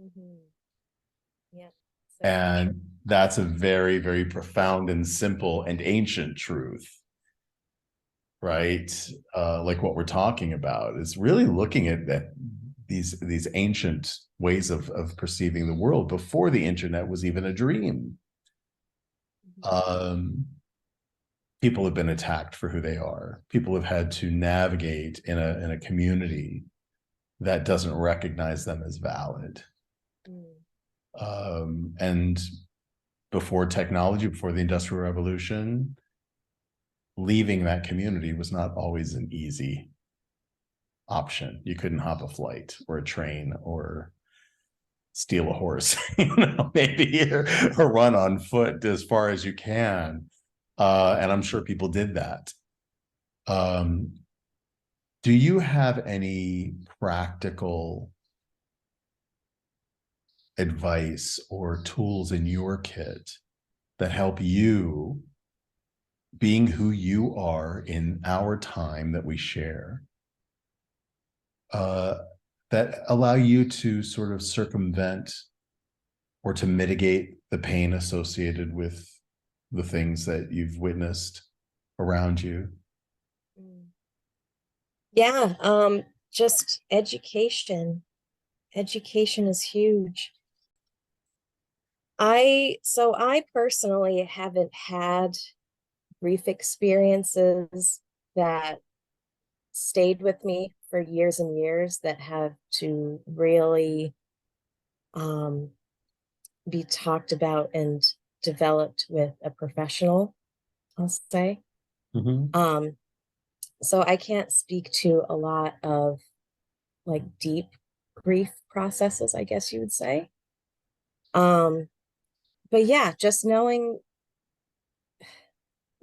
Mm-hmm. Yeah. So And that's a very, very profound and simple and ancient truth, right? Like what we're talking about is really looking at these ancient ways of perceiving the world before the internet was even a dream. People have been attacked for who they are. People have had to navigate in a community that doesn't recognize them as valid. And before technology, before the Industrial Revolution, leaving that community was not always an easy option. You couldn't hop a flight or a train or steal a horse, maybe, or run on foot as far as you can. And I'm sure people did that. Do you have any practical advice or tools in your kit that help you, being who you are in our time that we share, that allow you to sort of circumvent or to mitigate the pain associated with the things that you've witnessed around you? Yeah, just education. Education is huge. I personally haven't had grief experiences that stayed with me for years and years that have to really be talked about and developed with a professional, I'll say. So I can't speak to a lot of like deep grief processes, I guess you would say. But yeah, just knowing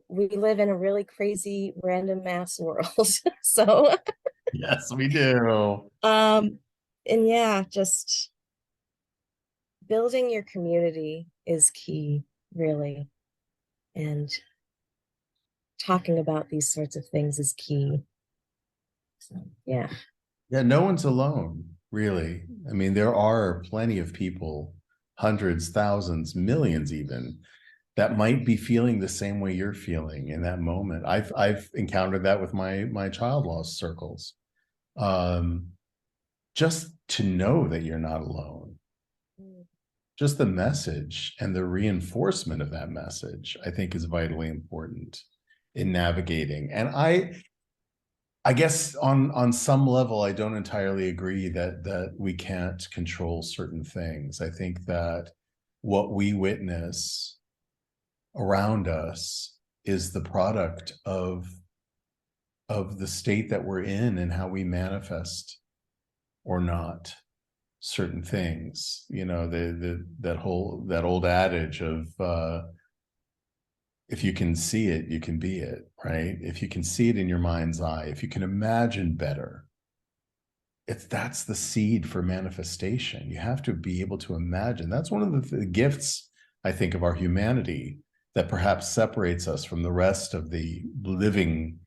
we live in a really crazy random mass world. So yes, we do. And yeah, just building your community is key, really. And talking about these sorts of things is key. So, yeah. Yeah, no one's alone, really. I mean, there are plenty of people, hundreds, thousands, millions even, that might be feeling the same way you're feeling in that moment. I've encountered that with my child loss circles. Just to know that you're not alone. Just the message and the reinforcement of that message, I think, is vitally important in navigating. And I guess on some level, I don't entirely agree that we can't control certain things. I think that what we witness around us is the product of the state that we're in and how we manifest or not certain things. You know, that old adage of if you can see it, you can be it, right? If you can see it in your mind's eye, if you can imagine better, that's the seed for manifestation. You have to be able to imagine. That's one of the gifts, I think, of our humanity that perhaps separates us from the rest of the living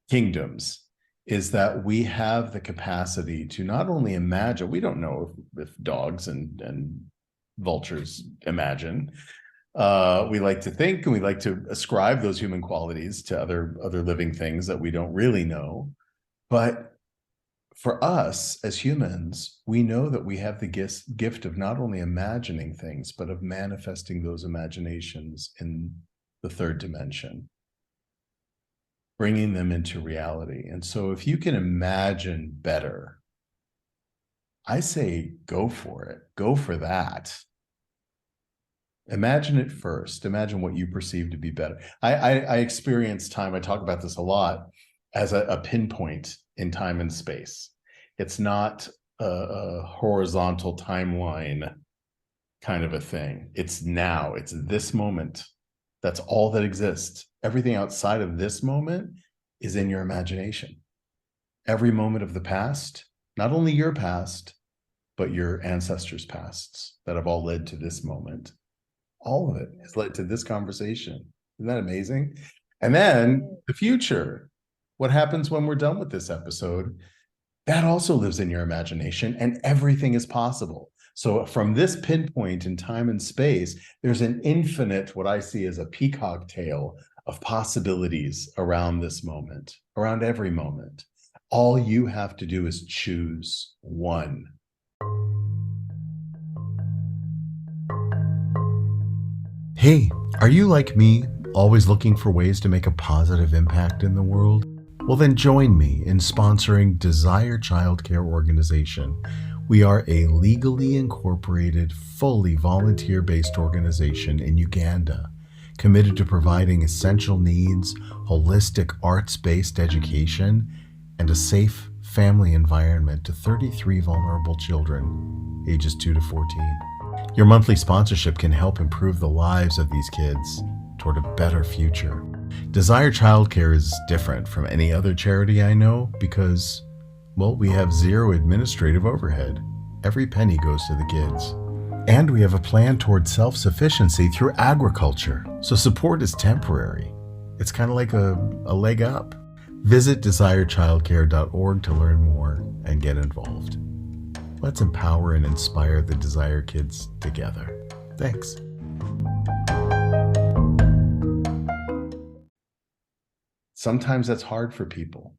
kingdoms, is that we have the capacity to not only imagine. We don't know if dogs and vultures imagine. We like to think, and we like to ascribe those human qualities to other living things that we don't really know. But for us as humans, we know that we have the gift of not only imagining things, but of manifesting those imaginations in the third dimension, bringing them into reality. And so if you can imagine better, I say go for it. Go for that. Imagine it first. Imagine what you perceive to be better. I experience time, I talk about this a lot, as a pinpoint in time and space. It's not a horizontal timeline kind of a thing. It's now. It's this moment. That's all that exists. Everything outside of this moment is in your imagination. Every moment of the past, not only your past, but your ancestors' pasts that have all led to this moment. All of it has led to this conversation. Isn't that amazing? And then the future, what happens when we're done with this episode, that also lives in your imagination, and everything is possible. So from this pinpoint in time and space, there's an infinite, what I see as a peacock tail of possibilities around this moment, around every moment. All you have to do is choose one. Hey, are you like me, always looking for ways to make a positive impact in the world? Well, then join me in sponsoring Desire Childcare Organization. We are a legally incorporated, fully volunteer-based organization in Uganda, committed to providing essential needs, holistic arts-based education, and a safe family environment to 33 vulnerable children, ages 2 to 14. Your monthly sponsorship can help improve the lives of these kids toward a better future. Desire Childcare is different from any other charity I know because, well, we have zero administrative overhead. Every penny goes to the kids. And we have a plan toward self-sufficiency through agriculture, so support is temporary. It's kind of like a leg up. Visit desirechildcare.org to learn more and get involved. Let's empower and inspire the Desire kids together. Thanks. Sometimes that's hard for people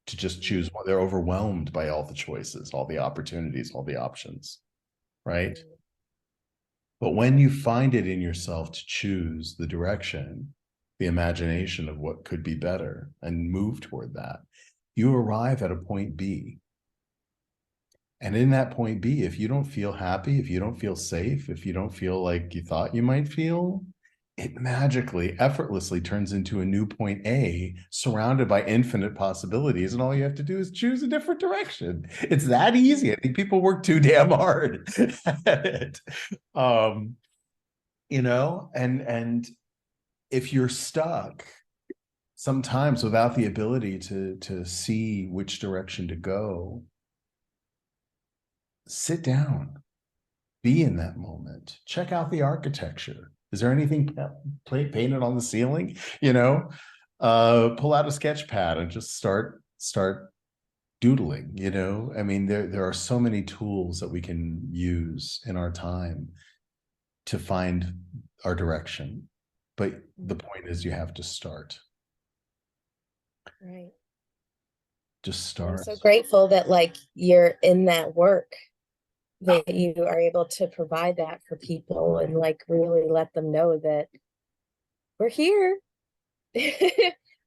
to just choose one. They're overwhelmed by all the choices, all the opportunities, all the options, right? But when you find it in yourself to choose the direction, the imagination of what could be better and move toward that, you arrive at a point B. And in that point B, if you don't feel happy, if you don't feel safe, if you don't feel like you thought you might feel, it magically, effortlessly turns into a new point A, surrounded by infinite possibilities. And all you have to do is choose a different direction. It's that easy. I think people work too damn hard at it. You know, and if you're stuck sometimes without the ability to see which direction to go, sit down, be in that moment, check out the architecture. Is there anything painted on the ceiling? You know, pull out a sketch pad and just start doodling. You know, I mean, there are so many tools that we can use in our time to find our direction. But the point is, you have to start. Right. Just start. I'm so grateful that like you're in that work, that you are able to provide that for people and like really let them know that we're here.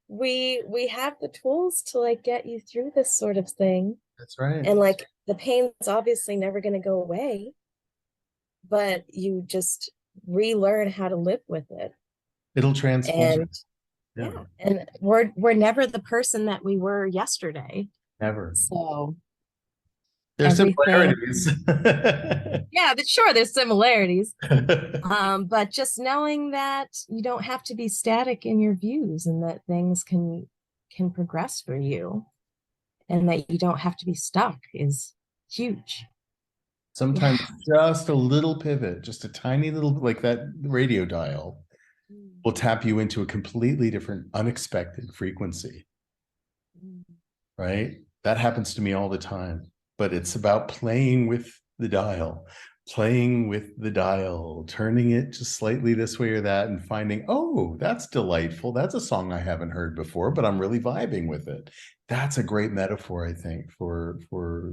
we have the tools to like get you through this sort of thing. That's right. And like the pain's obviously never going to go away, but you just relearn how to live with it. It'll transform. And yeah, and we're never the person that we were yesterday. Never. So there's similarities. Yeah, but sure, there's similarities. But just knowing that you don't have to be static in your views and that things can progress for you and that you don't have to be stuck is huge. Sometimes just a little pivot, just a tiny little, like that radio dial, will tap you into a completely different, unexpected frequency. Right? That happens to me all the time. But it's about playing with the dial, turning it just slightly this way or that, and finding, oh, that's delightful. That's a song I haven't heard before, but I'm really vibing with it. That's a great metaphor, I think, for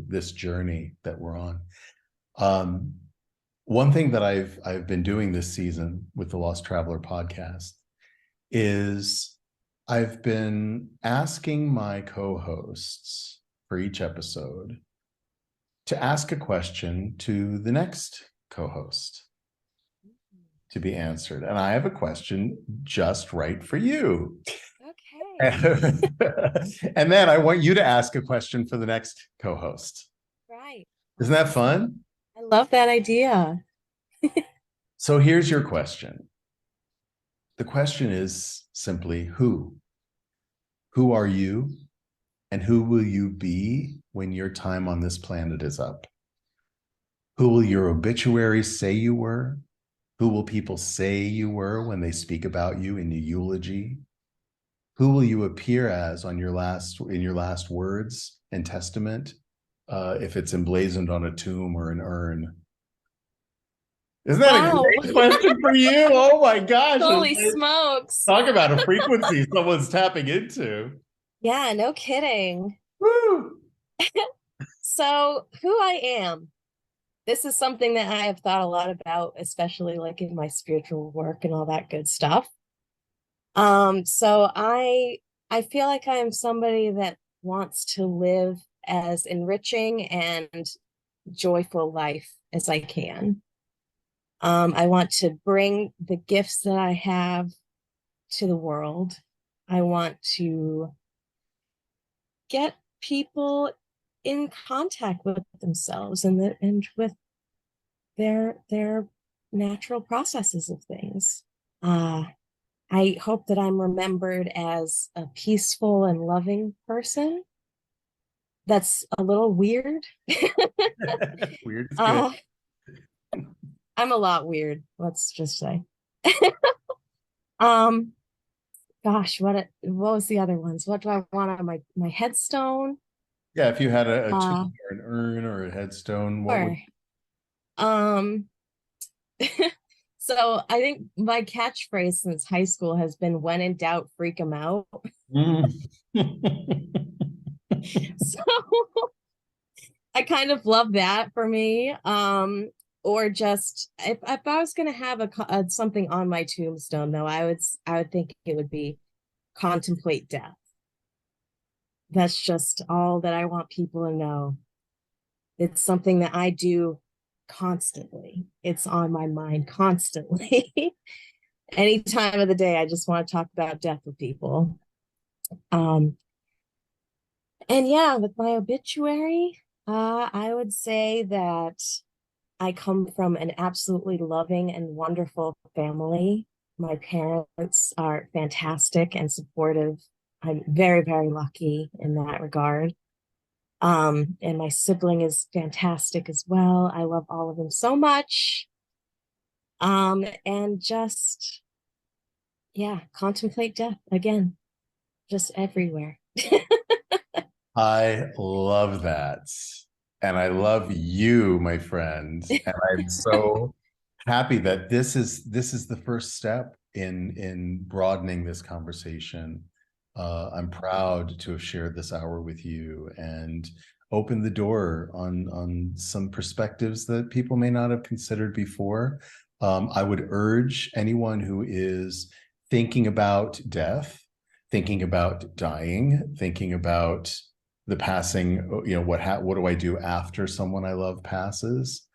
this journey that we're on. One thing that I've been doing this season with the Lost Traveler podcast is I've been asking my co-hosts for each episode to ask a question to the next co-host to be answered. And I have a question just right for you. Okay. And then I want you to ask a question for the next co-host. Right. Isn't that fun? I love that idea. So here's your question. The question is simply, who? Who are you? And who will you be when your time on this planet is up? Who will your obituary say you were? Who will people say you were when they speak about you in your eulogy? Who will you appear as in your last words and testament, if it's emblazoned on a tomb or an urn? Isn't that a Wow. great question for you? Oh my gosh. Holy smokes. Talk about a frequency someone's tapping into. Yeah, no kidding. Woo! So, who I am, this is something that I have thought a lot about, especially like in my spiritual work and all that good stuff. So I feel like I am somebody that wants to live as enriching and joyful life as I can. I want to bring the gifts that I have to the world. I want to get people in contact with themselves and with their natural processes of things. I hope that I'm remembered as a peaceful and loving person. That's a little weird. Weird is good. uh, I'm a lot weird, let's just say. um Gosh, what was the other ones? What do I want on my headstone? Yeah, if you had a Uh, tomb or an urn or a headstone, what would sure. Um, so I think my catchphrase since high school has been "When in doubt, freak 'em out." Mm. So I kind of love that for me. Or just if I was gonna have a something on my tombstone, though, I would think it would be contemplate death. That's just all that I want people to know. It's something that I do constantly. It's on my mind constantly. Any time of the day, I just want to talk about death with people. Um, and yeah, with my obituary, I would say that I come from an absolutely loving and wonderful family. My parents are fantastic and supportive. I'm very, very lucky in that regard. And my sibling is fantastic as well. I love all of them so much. And just, yeah, contemplate death again, just everywhere. I love that. And I love you, my friend. And I'm so happy that this is the first step in broadening this conversation. I'm proud to have shared this hour with you and opened the door on some perspectives that people may not have considered before. I would urge anyone who is thinking about death, thinking about dying, thinking about the passing, what do I do after someone I love passes?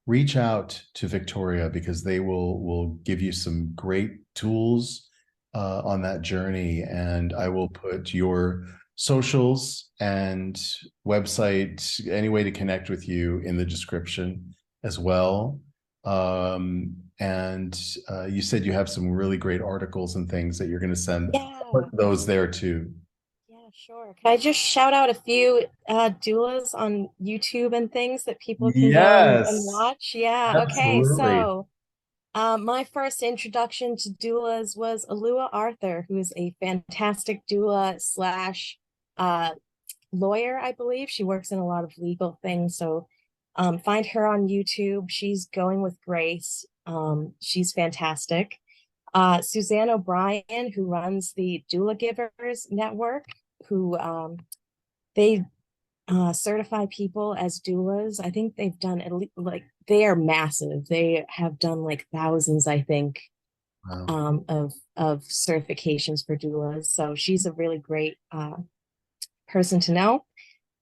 Reach out to Victoria because they will give you some great tools on that journey. And I will put your socials and website, any way to connect with you in the description as well. And you said you have some really great articles and things that you're going to send. Yeah. Put those there too. Yeah, sure. Can I just shout out a few doulas on YouTube and things that people can go and Yes, watch? Yeah, okay. absolutely. So my first introduction to doulas was Alua Arthur, who is a fantastic doula slash uh, lawyer, I believe. She works in a lot of legal things. So find her on YouTube. She's Going with Grace. She's fantastic. Suzanne O'Brien, who runs the Doula Givers Network, who they certify people as doulas. I think they've done at least, like, they are massive. They have done like thousands, I think, Wow. of certifications for doulas. So she's a really great person to know.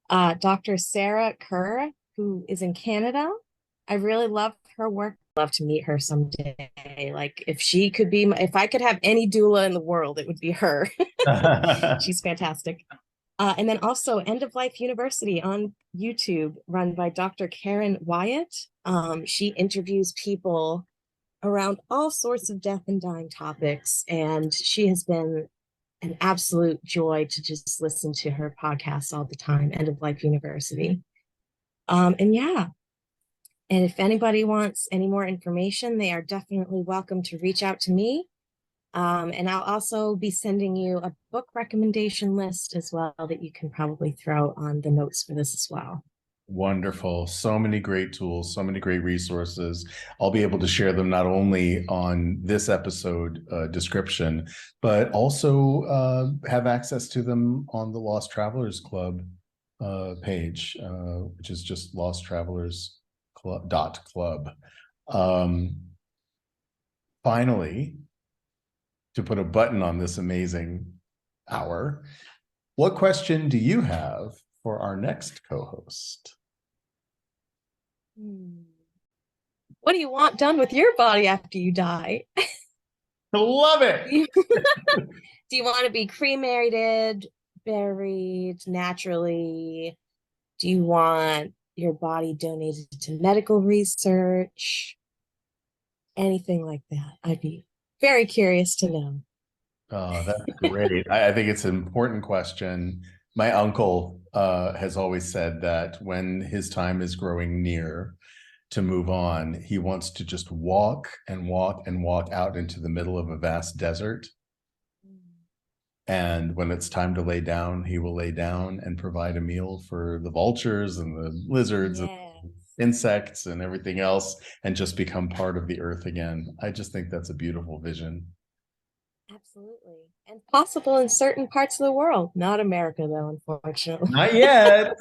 Dr. Sarah Kerr, who is in Canada. I really love her work. I'd love to meet her someday. Like, if I could have any doula in the world, it would be her. She's fantastic. And then also End of Life University on YouTube, run by Dr. Karen Wyatt. She interviews people around all sorts of death and dying topics, and she has been an absolute joy to just listen to her podcast all the time, End of Life University. And yeah, and if anybody wants any more information, they are definitely welcome to reach out to me. And I'll also be sending you a book recommendation list as well that you can probably throw on the notes for this as well. Wonderful. So many great tools, so many great resources. I'll be able to share them not only on this episode description, but also have access to them on the Lost Travelers Club page, which is just losttravelers.club. Finally, to put a button on this amazing hour, what question do you have for our next co-host? What do you want done with your body after you die? I love it. Do you want to be cremated, buried naturally? Do you want your body donated to medical research? Anything like that. I'd be very curious to know. Oh, that's great. I think it's an important question. My uncle has always said that when his time is growing near to move on, he wants to just walk and walk and walk out into the middle of a vast desert. And when it's time to lay down, he will lay down and provide a meal for the vultures and the lizards and insects and everything else, and just become part of the earth again. I just think that's a beautiful vision. Absolutely. And possible in certain parts of the world. Not America, though, unfortunately. Not yet.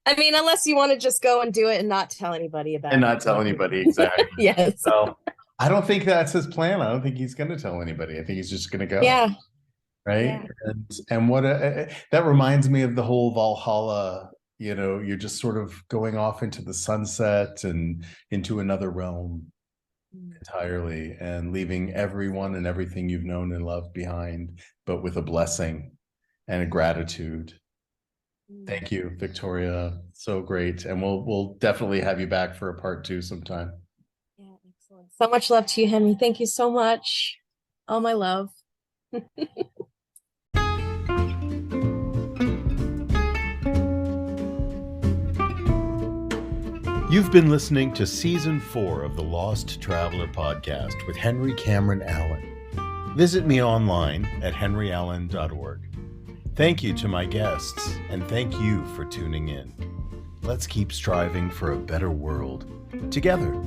I mean, unless you want to just go and do it and not tell anybody about it. And not tell anybody, exactly. Yes. So I don't think that's his plan. I don't think he's going to tell anybody. I think he's just going to go. Yeah. Right. Yeah. And what that reminds me of the whole Valhalla, you're just sort of going off into the sunset and into another realm entirely, and leaving everyone and everything you've known and loved behind, but with a blessing and a gratitude. Thank you, Victoria. So great. And we'll definitely have you back for a part 2 sometime. Yeah, excellent. So much love to you, Henry. Thank you so much. All my love. You've been listening to Season 4 of the Lost Traveler Podcast with Henry Cameron Allen. Visit me online at henryallen.org. Thank you to my guests, and thank you for tuning in. Let's keep striving for a better world together.